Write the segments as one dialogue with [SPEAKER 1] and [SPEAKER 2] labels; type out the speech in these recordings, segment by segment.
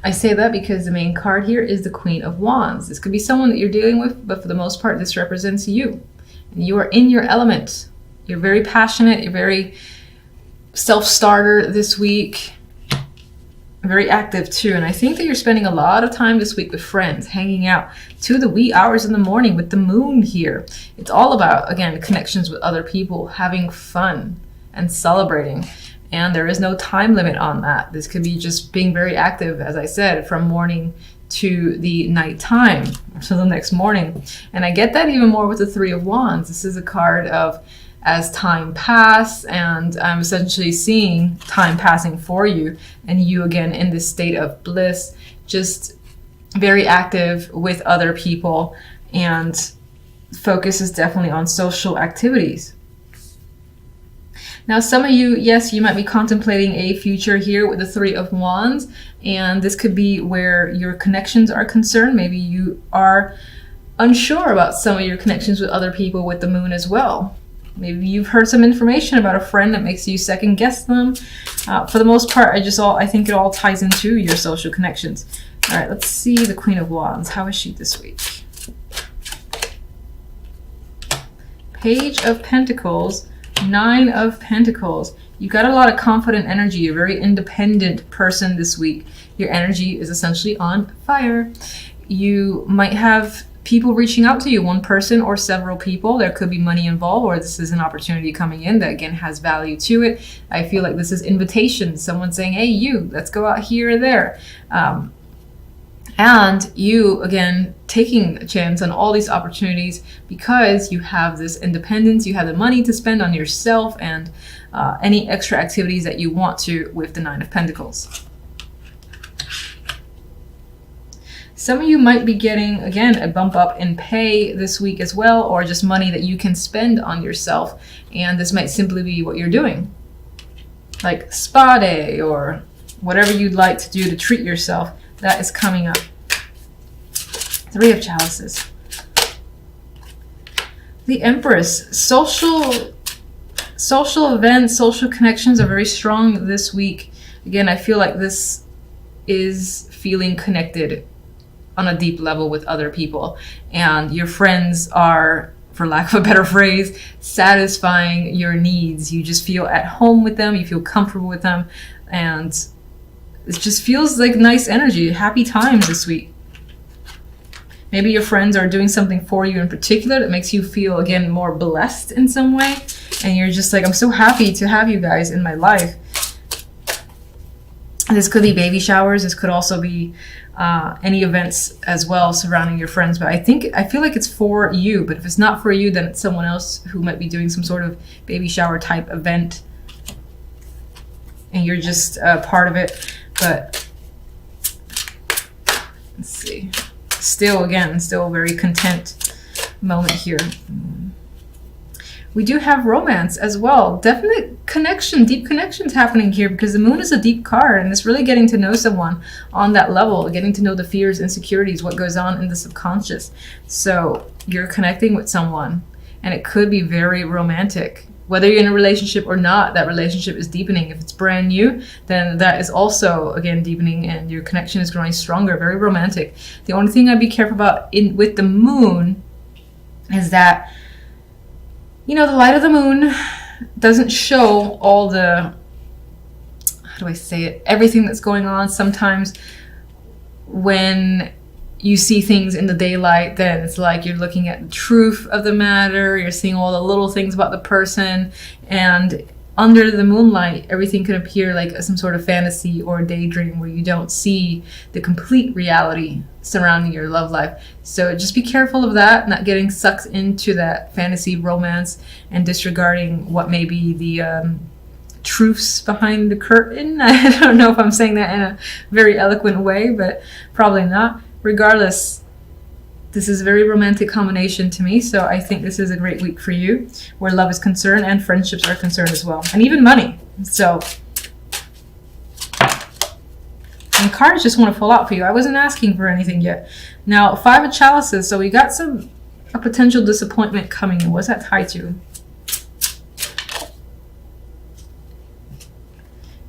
[SPEAKER 1] I say that because the main card here is the Queen of Wands. This could be someone that you're dealing with, but for the most part, this represents you. And you are in your element. You're very passionate. You're very self-starter this week. Very active too. And I think that you're spending a lot of time this week with friends, hanging out to the wee hours in the morning with the moon here. It's all about, again, connections with other people, having fun and celebrating. And there is no time limit on that. This could be just being very active, as I said, from morning to the nighttime, so the next morning. And I get that even more with the Three of Wands. This is a card of as time pass, and I'm essentially seeing time passing for you, and you again in this state of bliss, just very active with other people, and focus is definitely on social activities. Now, some of you, yes, you might be contemplating a future here with the Three of Wands, and this could be where your connections are concerned. Maybe you are unsure about some of your connections with other people with the moon as well. Maybe you've heard some information about a friend that makes you second guess them. For the most part, I think it all ties into your social connections. All right, let's see the Queen of Wands. How is she this week? Page of Pentacles, Nine of Pentacles. You got a lot of confident energy. You're a very independent person this week. Your energy is essentially on fire. You might have people reaching out to you, one person or several people. There could be money involved, or this is an opportunity coming in that again has value to it. I feel like this is invitation. Someone saying, hey, you, let's go out here or there. And you, again, taking a chance on all these opportunities because you have this independence, you have the money to spend on yourself and any extra activities that you want to with the Nine of Pentacles. Some of you might be getting, again, a bump up in pay this week as well, or just money that you can spend on yourself. And this might simply be what you're doing, like spa day or whatever you'd like to do to treat yourself. That is coming up. Three of Chalices. The Empress. Social events, social connections are very strong this week. Again, I feel like this is feeling connected on a deep level with other people. And your friends are, for lack of a better phrase, satisfying your needs. You just feel at home with them. You feel comfortable with them. And it just feels like nice energy, happy times this week. Maybe your friends are doing something for you in particular that makes you feel, again, more blessed in some way. And you're just like, I'm so happy to have you guys in my life. This could be baby showers. This could also be any events as well surrounding your friends. But I feel like it's for you. But if it's not for you, then it's someone else who might be doing some sort of baby shower type event. And you're just part of it. But let's see. Still a very content moment here. We do have romance as well. Definite connection, deep connections happening here because the moon is a deep card and it's really getting to know someone on that level, getting to know the fears, insecurities, what goes on in the subconscious. So you're connecting with someone and it could be very romantic. Whether you're in a relationship or not, that relationship is deepening. If it's brand new, then that is also, again, deepening and your connection is growing stronger, very romantic. The only thing I'd be careful about with the moon is that, you know, the light of the moon doesn't show all the, how do I say it, everything that's going on. Sometimes when you see things in the daylight, then it's like you're looking at the truth of the matter, you're seeing all the little things about the person, and under the moonlight, everything can appear like some sort of fantasy or daydream where you don't see the complete reality surrounding your love life. So just be careful of that, not getting sucked into that fantasy romance and disregarding what may be the truths behind the curtain. I don't know if I'm saying that in a very eloquent way, but probably not. Regardless, this is a very romantic combination to me, so I think this is a great week for you, where love is concerned and friendships are concerned as well, and even money. So, and cards just want to fall out for you. I wasn't asking for anything yet. Now, Five of Chalices, so we got a potential disappointment coming in. What's that tied to?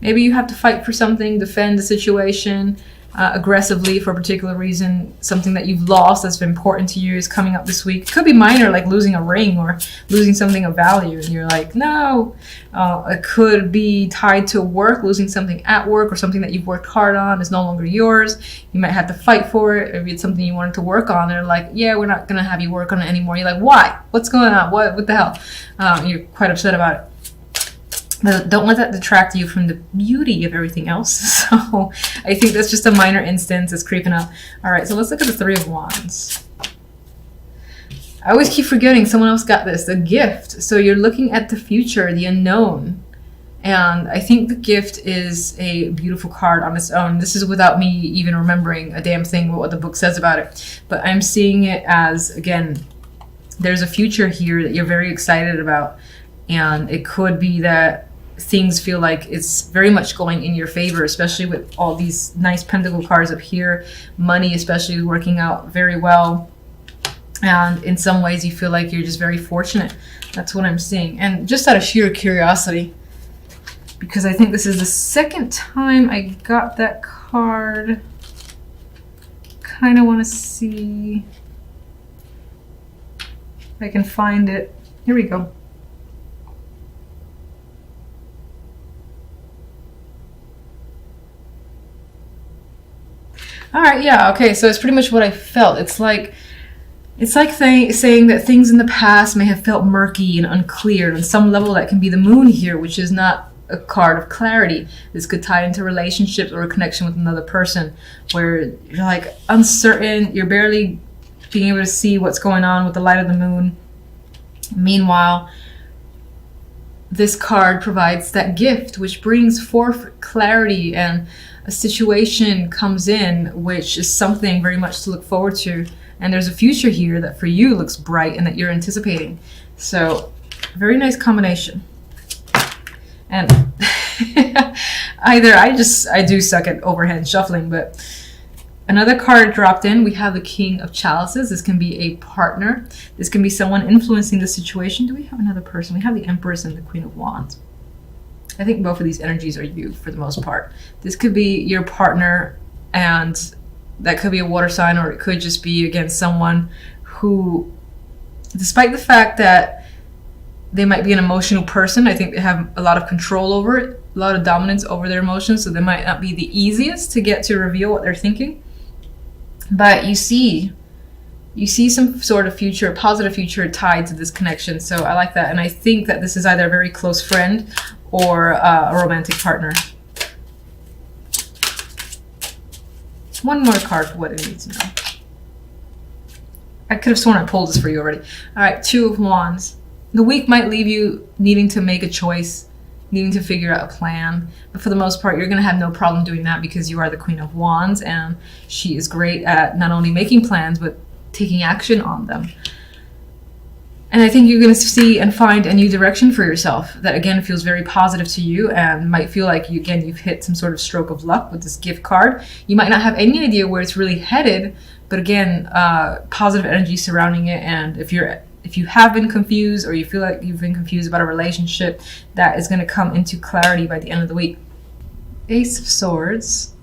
[SPEAKER 1] Maybe you have to fight for something, defend the situation, aggressively for a particular reason. Something that you've lost that's been important to you is coming up this week. It could be minor, like losing a ring or losing something of value, and you're like, no. It could be tied to work, losing something at work, or something that you've worked hard on is no longer yours. You might have to fight for it. Maybe it's something you wanted to work on. They're like, yeah, we're not going to have you work on it anymore. You're like, why? What's going on? What the hell? You're quite upset about it. But don't let that detract you from the beauty of everything else. So I think that's just a minor instance that's creeping up. All right, so let's look at the Three of Wands. I always keep forgetting someone else got this, the gift. So you're looking at the future, the unknown. And I think the gift is a beautiful card on its own. This is without me even remembering a damn thing what the book says about it. But I'm seeing it as, again, there's a future here that you're very excited about. And it could be that things feel like it's very much going in your favor, especially with all these nice pentacle cards up here. Money especially working out very well. And in some ways you feel like you're just very fortunate. That's what I'm seeing. And just out of sheer curiosity, because I think this is the second time I got that card. Kind of want to see if I can find it. Here we go. All right, yeah, okay, so it's pretty much what I felt. It's like saying that things in the past may have felt murky and unclear. On some level, that can be the moon here, which is not a card of clarity. This could tie into relationships or a connection with another person, where you're like uncertain, you're barely being able to see what's going on with the light of the moon. Meanwhile, this card provides that gift, which brings forth clarity, and a situation comes in, which is something very much to look forward to. And there's a future here that for you looks bright and that you're anticipating. So, very nice combination. And either I do suck at overhand shuffling, but another card dropped in. We have the King of Chalices. This can be a partner. This can be someone influencing the situation. Do we have another person? We have the Empress and the Queen of Wands. I think both of these energies are you for the most part. This could be your partner, and that could be a water sign, or it could just be, again, someone who, despite the fact that they might be an emotional person, I think they have a lot of control over it, a lot of dominance over their emotions, so they might not be the easiest to get to reveal what they're thinking. But you see some sort of future, positive future tied to this connection. So I like that. And I think that this is either a very close friend or a romantic partner. One more card for what it needs to know. I could have sworn I pulled this for you already. All right, Two of Wands. The week might leave you needing to make a choice, needing to figure out a plan. But for the most part, you're going to have no problem doing that because you are the Queen of Wands, and she is great at not only making plans, but taking action on them. And I think you're going to see and find a new direction for yourself that, again, feels very positive to you and might feel like, you've hit some sort of stroke of luck with this gift card. You might not have any idea where it's really headed, but again, positive energy surrounding it. And if you have been confused, or you feel like you've been confused about a relationship, that is going to come into clarity by the end of the week. Ace of Swords.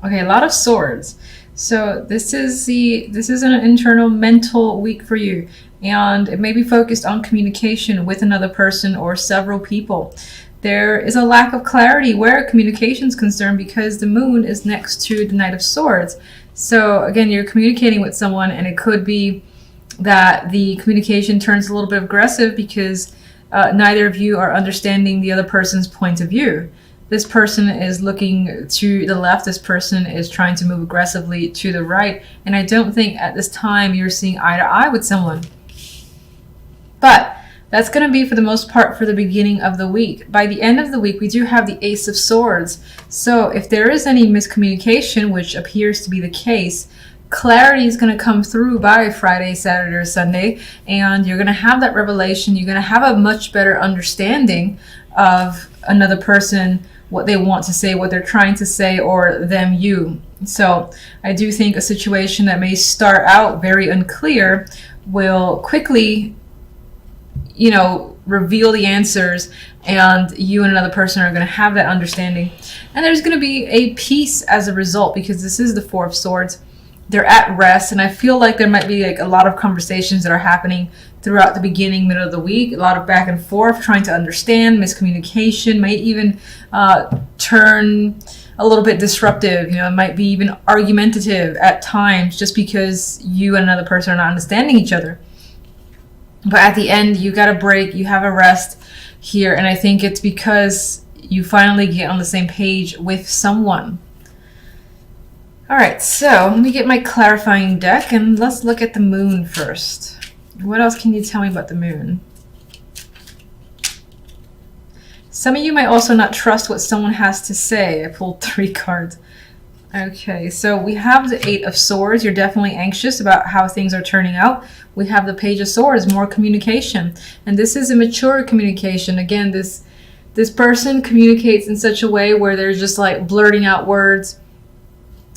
[SPEAKER 1] Okay, a lot of swords. So this is an internal mental week for you. And it may be focused on communication with another person or several people. There is a lack of clarity where communication is concerned because the moon is next to the Knight of Swords. So again, you're communicating with someone, and it could be that the communication turns a little bit aggressive because neither of you are understanding the other person's point of view. This person is looking to the left. This person is trying to move aggressively to the right. And I don't think at this time you're seeing eye to eye with someone. But that's going to be, for the most part, for the beginning of the week. By the end of the week, we do have the Ace of Swords. So if there is any miscommunication, which appears to be the case, clarity is going to come through by Friday, Saturday, or Sunday. And you're going to have that revelation. You're going to have a much better understanding of another person, what they want to say, what they're trying to say, or them, you. So I do think a situation that may start out very unclear will quickly, reveal the answers, and you and another person are going to have that understanding. And there's going to be a peace as a result, because this is the Four of Swords. They're at rest, and I feel like there might be like a lot of conversations that are happening throughout the beginning, middle of the week, a lot of back and forth, trying to understand, miscommunication, might even turn a little bit disruptive. You know, it might be even argumentative at times, just because you and another person are not understanding each other. But at the end, you got a break, you have a rest here, and I think it's because you finally get on the same page with someone. All right, so let me get my clarifying deck, and let's look at the moon first. What else can you tell me about the moon? Some of you might also not trust what someone has to say. I pulled 3 cards. Okay, so we have the 8 of Swords. You're definitely anxious about how things are turning out. We have the Page of Swords, more communication. And this is a mature communication. Again, this person communicates in such a way where they're just like blurting out words.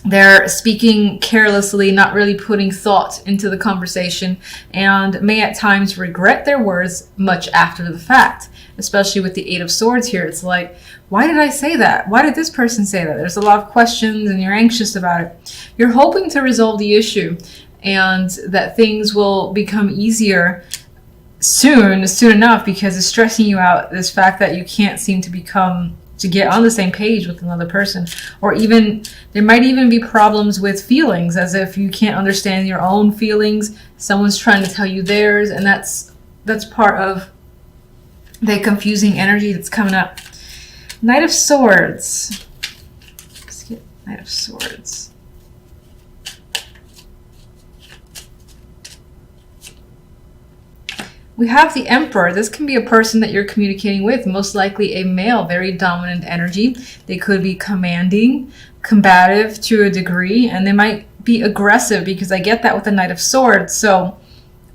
[SPEAKER 1] They're speaking carelessly, not really putting thought into the conversation, and may at times regret their words much after the fact, especially with the 8 of Swords here. It's like, why did I say that? Why did this person say that? There's a lot of questions, and you're anxious about it. You're hoping to resolve the issue, and that things will become easier soon enough, because it's stressing you out, this fact that you can't seem to get on the same page with another person. Or even there might even be problems with feelings, as if you can't understand your own feelings, someone's trying to tell you theirs, and that's part of the confusing energy that's coming up. Knight of Swords. Let's get Knight of Swords. We have the Emperor. This can be a person that you're communicating with, most likely a male, very dominant energy. They could be commanding, combative to a degree, and they might be aggressive, because I get that with the Knight of Swords. So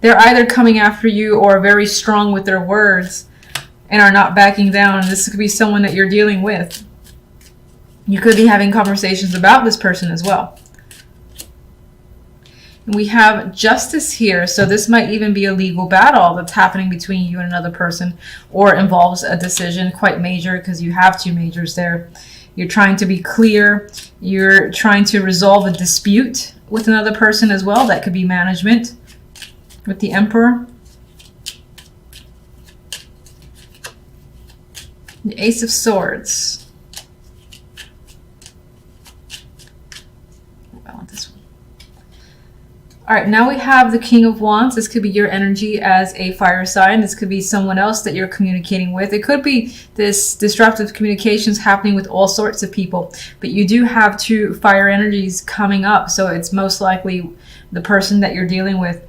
[SPEAKER 1] they're either coming after you or very strong with their words and are not backing down. This could be someone that you're dealing with. You could be having conversations about this person as well. We have Justice here, so this might even be a legal battle that's happening between you and another person, or involves a decision, quite major, because you have 2 majors there. You're trying to be clear. You're trying to resolve a dispute with another person as well. That could be management with the Emperor. The Ace of Swords. I want this one. All right, now we have the King of Wands. This could be your energy as a fire sign. This could be someone else that you're communicating with. It could be this disruptive communications happening with all sorts of people. But you do have 2 fire energies coming up, so it's most likely the person that you're dealing with.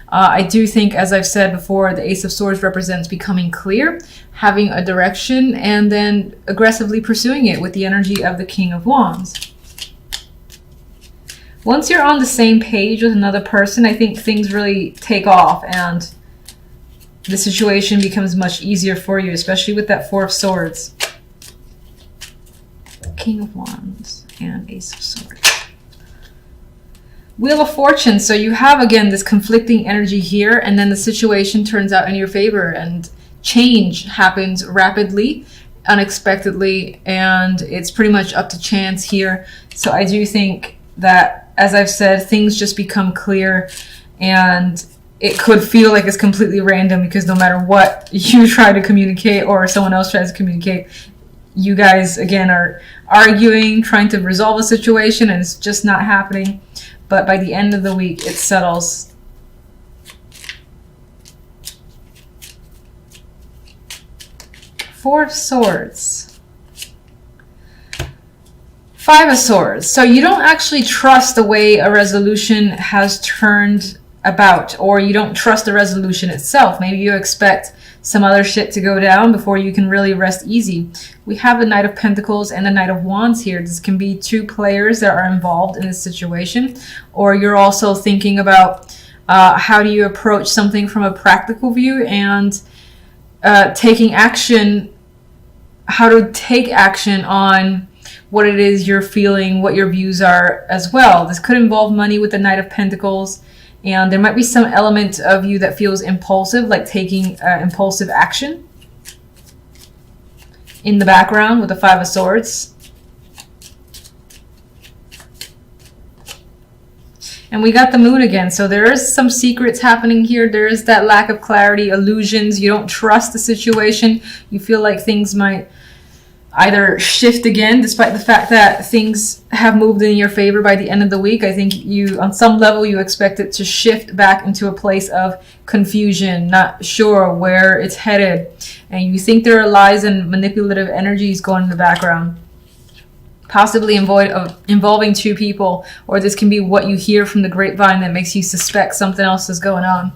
[SPEAKER 1] I do think, as I've said before, the Ace of Swords represents becoming clear, having a direction, and then aggressively pursuing it with the energy of the King of Wands. Once you're on the same page with another person, I think things really take off, and the situation becomes much easier for you, especially with that 4 of Swords. King of Wands and Ace of Swords. Wheel of Fortune. So you have, again, this conflicting energy here, and then the situation turns out in your favor, and change happens rapidly, unexpectedly, and it's pretty much up to chance here. So I do think that, as I've said, things just become clear, and it could feel like it's completely random, because no matter what you try to communicate or someone else tries to communicate, you guys, again, are arguing, trying to resolve a situation, and it's just not happening. But by the end of the week, it settles. Four of Swords. 5 of Swords. So you don't actually trust the way a resolution has turned about, or you don't trust the resolution itself. Maybe you expect some other shit to go down before you can really rest easy. We have the Knight of Pentacles and the Knight of Wands here. This can be 2 players that are involved in this situation, or you're also thinking about how do you approach something from a practical view, and taking action, how to take action on what it is you're feeling, what your views are as well. This could involve money with the Knight of Pentacles, And there might be some element of you that feels impulsive, like taking impulsive action in the background with the Five of Swords. And we got the moon again. So there is some secrets happening here. There is that lack of clarity, illusions. You don't trust the situation. You feel like things might either shift again, despite the fact that things have moved in your favor by the end of the week. I think you, on some level, you expect it to shift back into a place of confusion, not sure where it's headed. And you think there are lies and manipulative energies going in the background, possibly involving two people, or this can be what you hear from the grapevine that makes you suspect something else is going on.